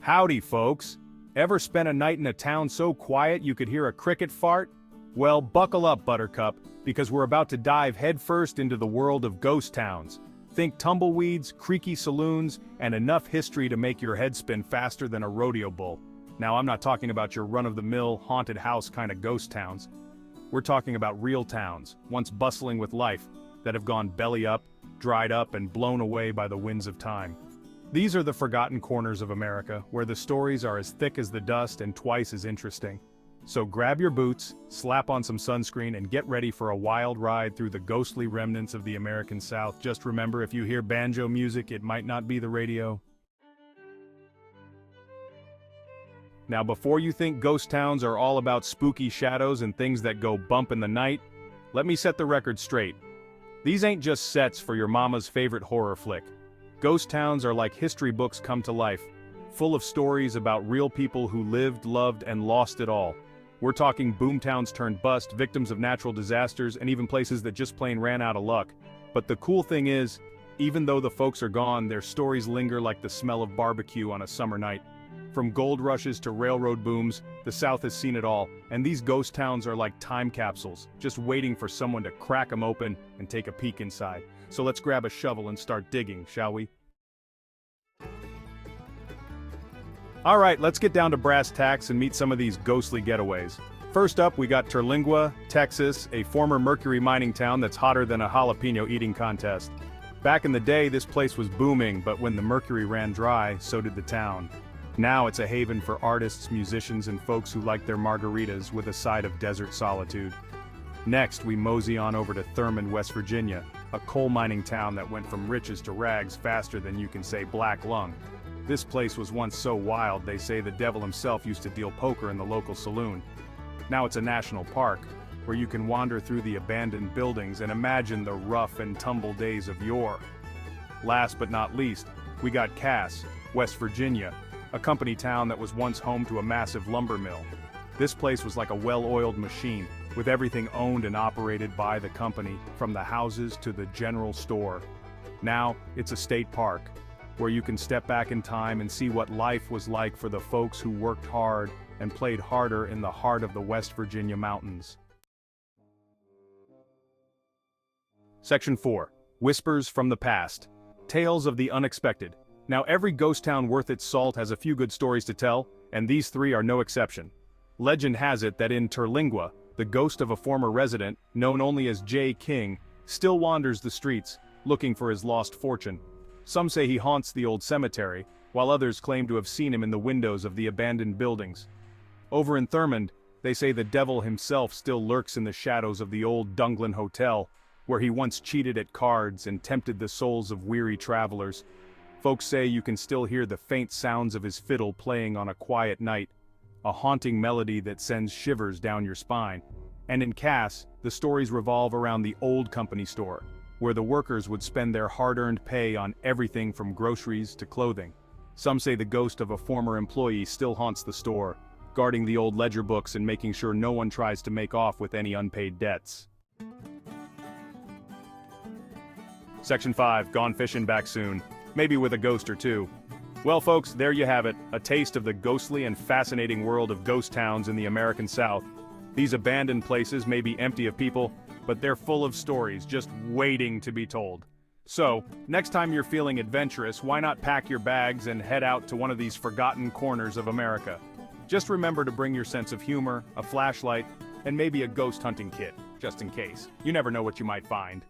Howdy, folks. Ever spent a night in a town so quiet you could hear a cricket fart? Well, buckle up, Buttercup, because we're about to dive headfirst into the world of ghost towns. Think tumbleweeds, creaky saloons, and enough history to make your head spin faster than a rodeo bull. Now, I'm not talking about your run-of-the-mill, haunted house kind of ghost towns. We're talking about real towns, once bustling with life, that have gone belly up, dried up, and blown away by the winds of time. These are the forgotten corners of America, where the stories are as thick as the dust and twice as interesting. So grab your boots, slap on some sunscreen, and get ready for a wild ride through the ghostly remnants of the American South. Just remember, if you hear banjo music, it might not be the radio. Now, before you think ghost towns are all about spooky shadows and things that go bump in the night, let me set the record straight. These ain't just sets for your mama's favorite horror flick. Ghost towns are like history books come to life, full of stories about real people who lived, loved, and lost it all. We're talking boomtowns turned bust, victims of natural disasters, and even places that just plain ran out of luck. But the cool thing is, even though the folks are gone, their stories linger like the smell of barbecue on a summer night. From gold rushes to railroad booms, the South has seen it all, and these ghost towns are like time capsules, just waiting for someone to crack them open and take a peek inside. So let's grab a shovel and start digging, shall we? Alright, let's get down to brass tacks and meet some of these ghostly getaways. First up, we got Terlingua, Texas, a former mercury mining town that's hotter than a jalapeno eating contest. Back in the day, this place was booming, but when the mercury ran dry, so did the town. Now it's a haven for artists, musicians, and folks who like their margaritas with a side of desert solitude. Next, we mosey on over to Thurmond, West Virginia, a coal mining town that went from riches to rags faster than you can say black lung. This place was once so wild they say the devil himself used to deal poker in the local saloon. Now it's a national park, where you can wander through the abandoned buildings and imagine the rough and tumble days of yore. Last but not least, we got Cass, West Virginia, a company town that was once home to a massive lumber mill. This place was like a well-oiled machine, with everything owned and operated by the company, from the houses to the general store. Now, it's a state park, where you can step back in time and see what life was like for the folks who worked hard and played harder in the heart of the West Virginia mountains. Section 4. Whispers from the Past. Tales of the Unexpected. Now, every ghost town worth its salt has a few good stories to tell, and these three are no exception. Legend has it that in Terlingua, the ghost of a former resident, known only as J. King, still wanders the streets, looking for his lost fortune. Some say he haunts the old cemetery, while others claim to have seen him in the windows of the abandoned buildings. Over in Thurmond, they say the devil himself still lurks in the shadows of the old Dunglin Hotel, where he once cheated at cards and tempted the souls of weary travelers. Folks say you can still hear the faint sounds of his fiddle playing on a quiet night, a haunting melody that sends shivers down your spine. And in Cass, the stories revolve around the old company store, where the workers would spend their hard-earned pay on everything from groceries to clothing. Some say the ghost of a former employee still haunts the store, guarding the old ledger books and making sure no one tries to make off with any unpaid debts. Section 5. Gone fishing back soon. Maybe with a ghost or two. Well folks, there you have it, a taste of the ghostly and fascinating world of ghost towns in the American South. These abandoned places may be empty of people, but they're full of stories just waiting to be told. So, next time you're feeling adventurous, why not pack your bags and head out to one of these forgotten corners of America? Just remember to bring your sense of humor, a flashlight, and maybe a ghost hunting kit, just in case. You never know what you might find.